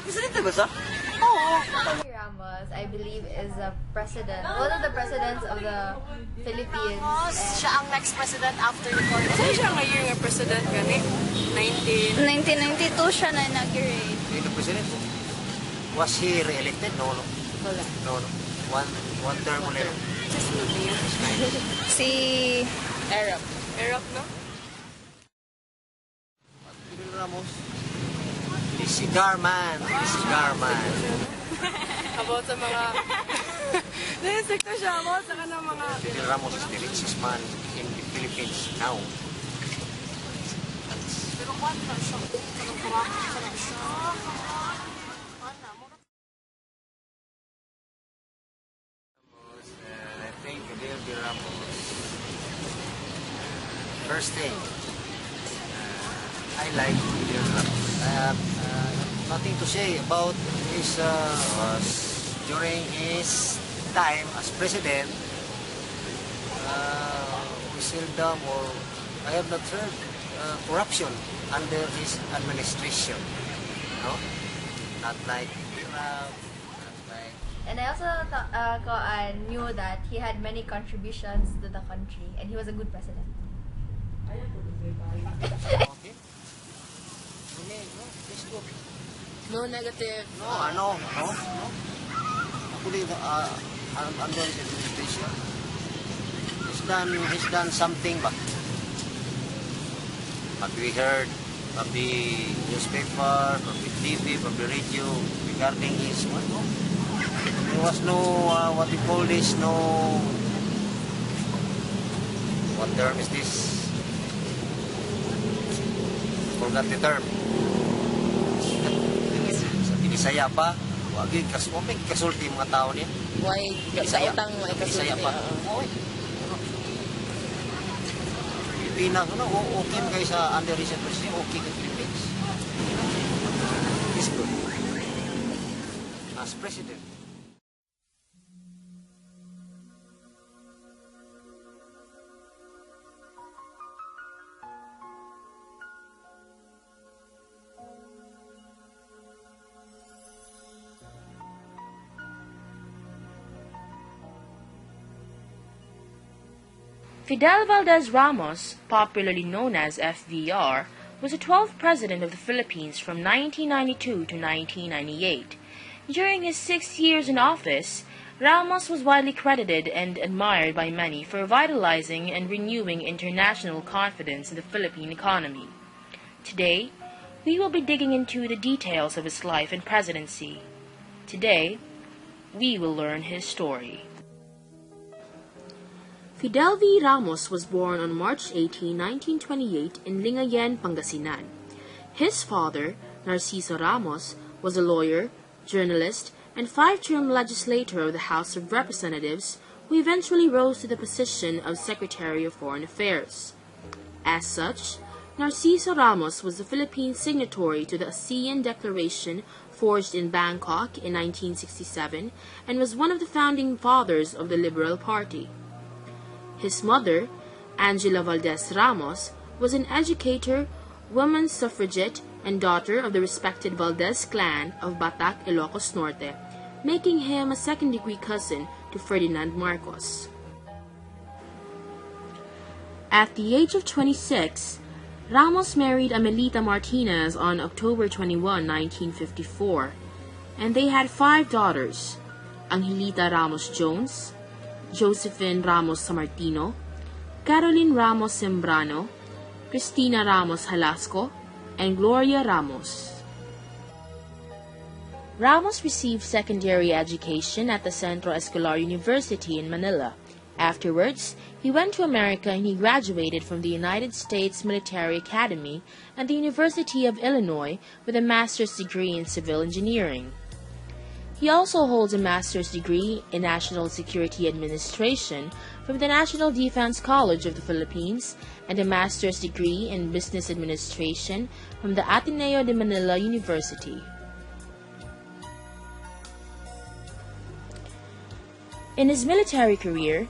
Presidente ba siya? Ramos, I believe, is a president, one of the presidents of the Philippines. Siya ang next president after the court. Saan siya ngayon nga president gani? 1992 siya na inaugurate. The president. Was he re-elected? No. Wala. No. One term ulit. Just moving yan. Si Arab. Arab, no? Fidel Ramos. The cigar man. About sa mga... Naisik ko siya about sa kanang mga... Fidel Ramos is the richest man in the Philippines now. Pero kwan na siya. Anong kurang siya na siya. I think Fidel Ramos. First thing, I like Fidel Ramos. I have nothing to say about his during his time as president. We seldom or I have not heard corruption under his administration. No, not like Iraq, not like. And I also knew that he had many contributions to the country, and he was a good president. Okay. Let's go. No negative. No. Ako din, under his administration. He's done something ba? But we heard from the newspaper, from the TV, from the radio regarding his there was no what we call this, no, what term is this? Forgot the term. Sa Bisaya pa, wagi kasulti mga tao niya. Why sa utang mo Bisaya pa. Pilipina, okay kayo sa under his administration, okay ka Philippines. He's good. As president. Fidel Valdez Ramos, popularly known as FVR, was the 12th president of the Philippines from 1992 to 1998. During his 6 years in office, Ramos was widely credited and admired by many for vitalizing and renewing international confidence in the Philippine economy. Today, we will be digging into the details of his life and presidency. Today, we will learn his story. Fidel V. Ramos was born on March 18, 1928 in Lingayen, Pangasinan. His father, Narciso Ramos, was a lawyer, journalist, and 5-term legislator of the House of Representatives who eventually rose to the position of Secretary of Foreign Affairs. As such, Narciso Ramos was the Philippine signatory to the ASEAN Declaration forged in Bangkok in 1967 and was one of the founding fathers of the Liberal Party. His mother, Angela Valdez Ramos, was an educator, woman suffragette, and daughter of the respected Valdez clan of Batac, Ilocos Norte, making him a second-degree cousin to Ferdinand Marcos. At the age of 26, Ramos married Amelita Martinez on October 21, 1954, and they had 5 daughters: Angelita Ramos Jones, Josephine Ramos Samartino, Caroline Ramos Sembrano, Cristina Ramos Halasco, and Gloria Ramos. Ramos received secondary education at the Centro Escolar University in Manila. Afterwards, he went to America and he graduated from the United States Military Academy and the University of Illinois with a master's degree in civil engineering. He also holds a master's degree in National Security Administration from the National Defense College of the Philippines and a master's degree in Business Administration from the Ateneo de Manila University. In his military career,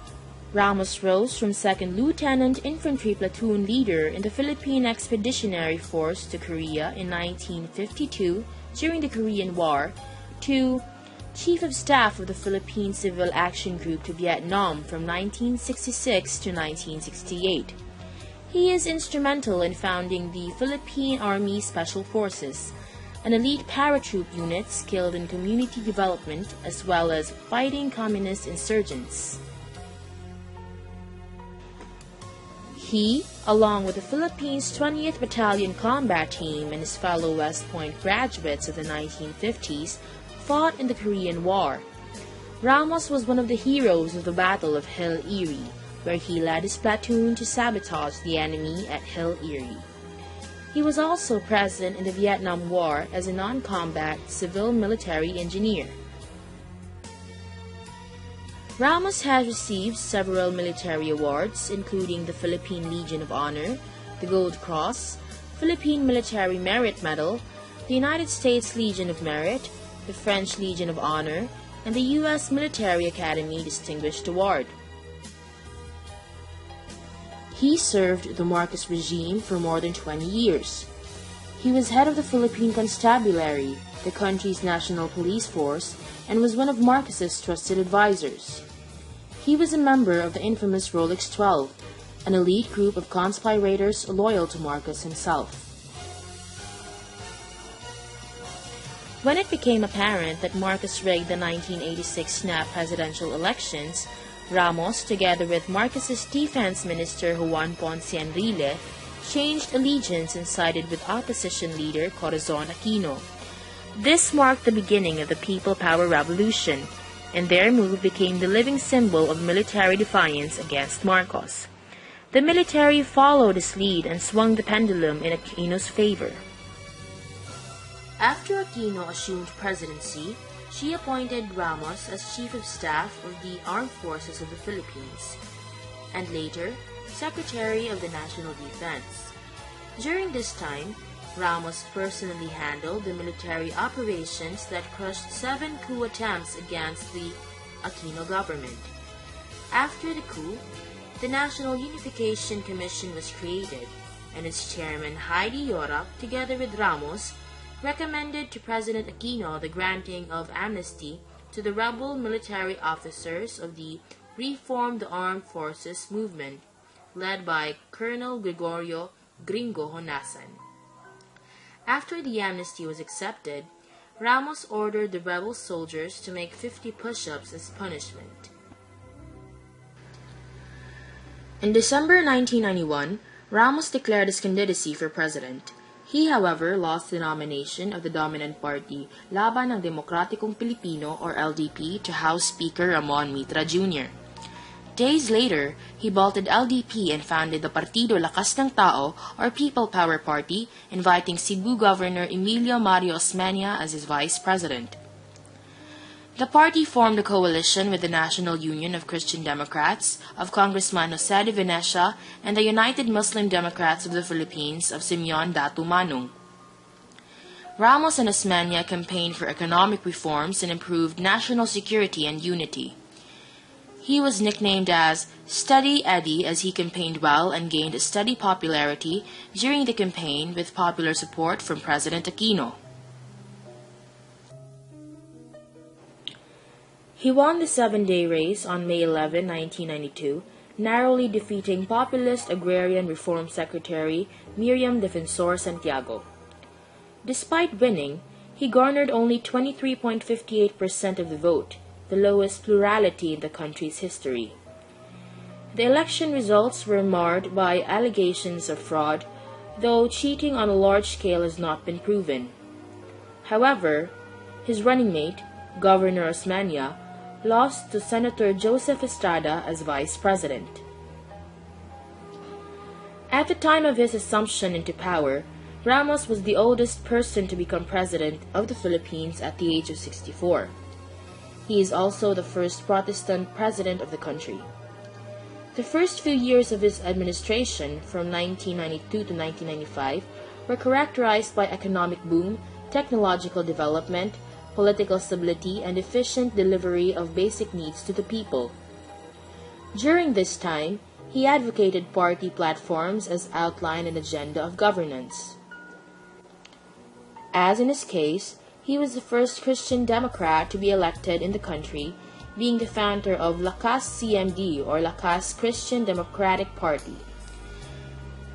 Ramos rose from 2nd Lieutenant Infantry Platoon Leader in the Philippine Expeditionary Force to Korea in 1952 during the Korean War to Chief of Staff of the Philippine Civil Action Group to Vietnam from 1966 to 1968. He is instrumental in founding the Philippine Army Special Forces, an elite paratroop unit skilled in community development as well as fighting communist insurgents. He, along with the Philippines' 20th Battalion Combat Team and his fellow West Point graduates of the 1950s, fought in the Korean War. Ramos was one of the heroes of the Battle of Hill Erie, where he led his platoon to sabotage the enemy at Hill Erie. He was also present in the Vietnam War as a non-combat civil military engineer. Ramos has received several military awards, including the Philippine Legion of Honor, the Gold Cross, Philippine Military Merit Medal, the United States Legion of Merit, the French Legion of Honor, and the U.S. Military Academy Distinguished Award. He served the Marcos regime for more than 20 years. He was head of the Philippine Constabulary, the country's national police force, and was one of Marcos's trusted advisors. He was a member of the infamous Rolex 12, an elite group of conspirators loyal to Marcos himself. When it became apparent that Marcos rigged the 1986 snap presidential elections, Ramos, together with Marcos's defense minister Juan Ponce Enrile, changed allegiance and sided with opposition leader Corazon Aquino. This marked the beginning of the People Power Revolution, and their move became the living symbol of military defiance against Marcos. The military followed his lead and swung the pendulum in Aquino's favor. After Aquino assumed presidency, she appointed Ramos as Chief of Staff of the Armed Forces of the Philippines, and later, Secretary of the National Defense. During this time, Ramos personally handled the military operations that crushed 7 coup attempts against the Aquino government. After the coup, the National Unification Commission was created, and its chairman Heidi Yorap, together with Ramos, recommended to President Aquino the granting of amnesty to the rebel military officers of the Reform the Armed Forces movement, led by Colonel Gregorio Gringo Honasan. After the amnesty was accepted, Ramos ordered the rebel soldiers to make 50 push-ups as punishment. In December 1991, Ramos declared his candidacy for president. He, however, lost the nomination of the dominant party, Laban ng Demokratikong Pilipino or LDP, to House Speaker Ramon Mitra Jr. Days later, he bolted LDP and founded the Partido Lakas ng Tao or People Power Party, inviting Cebu Governor Emilio Mario Osmeña as his vice president. The party formed a coalition with the National Union of Christian Democrats of Congressman Jose de Venecia and the United Muslim Democrats of the Philippines of Simeon Datu Manung. Ramos and Osmeña campaigned for economic reforms and improved national security and unity. He was nicknamed as Steady Eddie as he campaigned well and gained a steady popularity during the campaign with popular support from President Aquino. He won the 7-day race on May 11, 1992, narrowly defeating populist Agrarian Reform Secretary Miriam Defensor Santiago. Despite winning, he garnered only 23.58% of the vote, the lowest plurality in the country's history. The election results were marred by allegations of fraud, though cheating on a large scale has not been proven. However, his running mate, Governor Osmeña, lost to Senator Joseph Estrada as vice president. At the time of his assumption into power, Ramos was the oldest person to become president of the Philippines at the age of 64. He is also the first Protestant president of the country. The first few years of his administration, from 1992 to 1995, were characterized by economic boom, technological development, political stability, and efficient delivery of basic needs to the people. During this time, he advocated party platforms as outlined an agenda of governance. As in his case, He was the first Christian Democrat to be elected in the country, being the founder of Lakas CMD or Lakas Christian Democratic Party.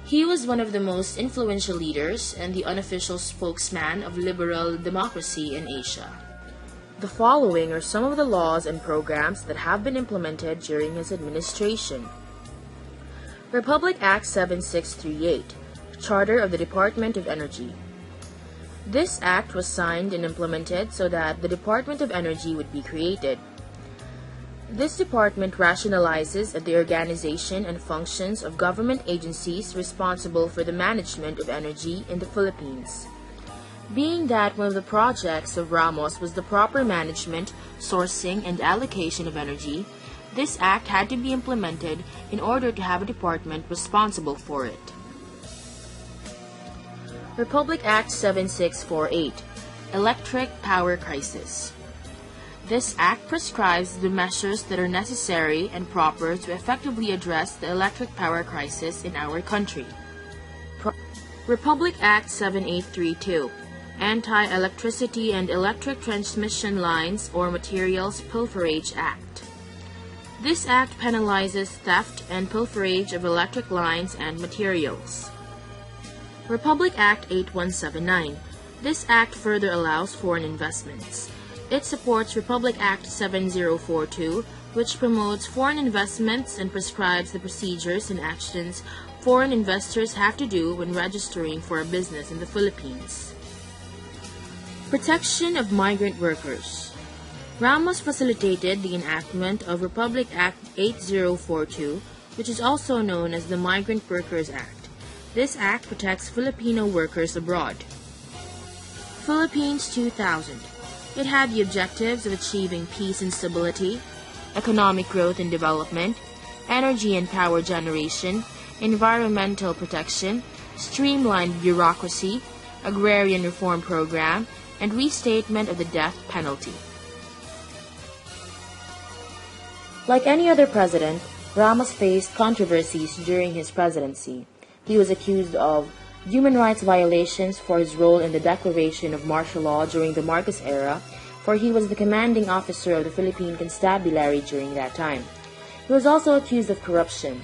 He was one of the most influential leaders and the unofficial spokesman of liberal democracy in Asia. The following are some of the laws and programs that have been implemented during his administration. Republic Act 7638, Charter of the Department of Energy. This act was signed and implemented so that the Department of Energy would be created. This department rationalizes the organization and functions of government agencies responsible for the management of energy in the Philippines. Being that one of the projects of Ramos was the proper management, sourcing, and allocation of energy, this act had to be implemented in order to have a department responsible for it. Republic Act 7648, Electric Power Crisis. This act prescribes the measures that are necessary and proper to effectively address the electric power crisis in our country. Republic Act 7832, Anti-Electricity and Electric Transmission Lines or Materials Pilferage Act. This act penalizes theft and pilferage of electric lines and materials. Republic Act 8179. This act further allows foreign investments. It supports Republic Act 7042, which promotes foreign investments and prescribes the procedures and actions foreign investors have to do when registering for a business in the Philippines. Protection of migrant workers. Ramos facilitated the enactment of Republic Act 8042, which is also known as the Migrant Workers Act. This act protects Filipino workers abroad. Philippines 2000. It had the objectives of achieving peace and stability, economic growth and development, energy and power generation, environmental protection, streamlined bureaucracy, agrarian reform program, and restatement of the death penalty. Like any other president, Ramos faced controversies during his presidency. He was accused of human rights violations for his role in the declaration of martial law during the Marcos era, for he was the commanding officer of the Philippine Constabulary during that time. He was also accused of corruption.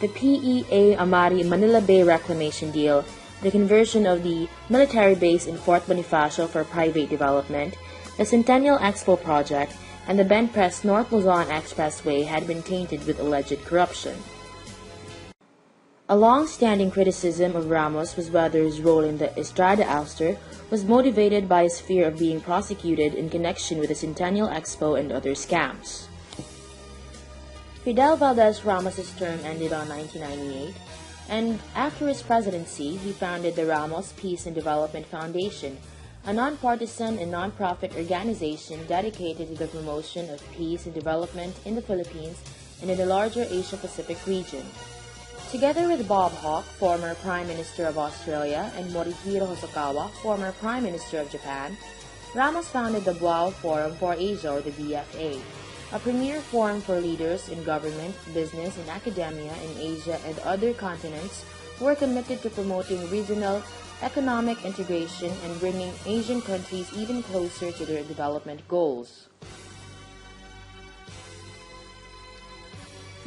The PEA Amari Manila Bay Reclamation Deal, the conversion of the military base in Fort Bonifacio for private development, the Centennial Expo project, and the Benpres North Luzon Expressway had been tainted with alleged corruption. A long-standing criticism of Ramos was whether his role in the Estrada ouster was motivated by his fear of being prosecuted in connection with the Centennial Expo and other scams. Fidel Valdez Ramos's term ended on 1998, and after his presidency, he founded the Ramos Peace and Development Foundation, a nonpartisan and nonprofit organization dedicated to the promotion of peace and development in the Philippines and in the larger Asia-Pacific region. Together with Bob Hawke, former Prime Minister of Australia, and Morihiro Hosokawa, former Prime Minister of Japan, Ramos founded the Buao Forum for Asia, or the BFA, a premier forum for leaders in government, business, and academia in Asia and other continents who are committed to promoting regional economic integration and bringing Asian countries even closer to their development goals.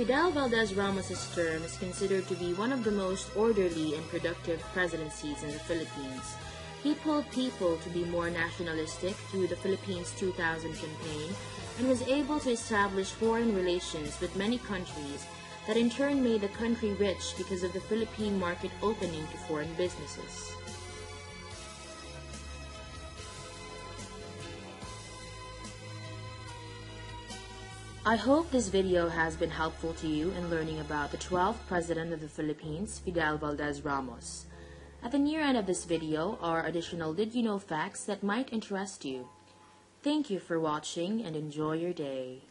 Fidel Valdez Ramos's term is considered to be one of the most orderly and productive presidencies in the Philippines. He pulled people to be more nationalistic through the Philippines 2000 campaign and was able to establish foreign relations with many countries that in turn made the country rich because of the Philippine market opening to foreign businesses. I hope this video has been helpful to you in learning about the 12th President of the Philippines, Fidel Valdez Ramos. At the near end of this video are additional Did You Know facts that might interest you. Thank you for watching and enjoy your day.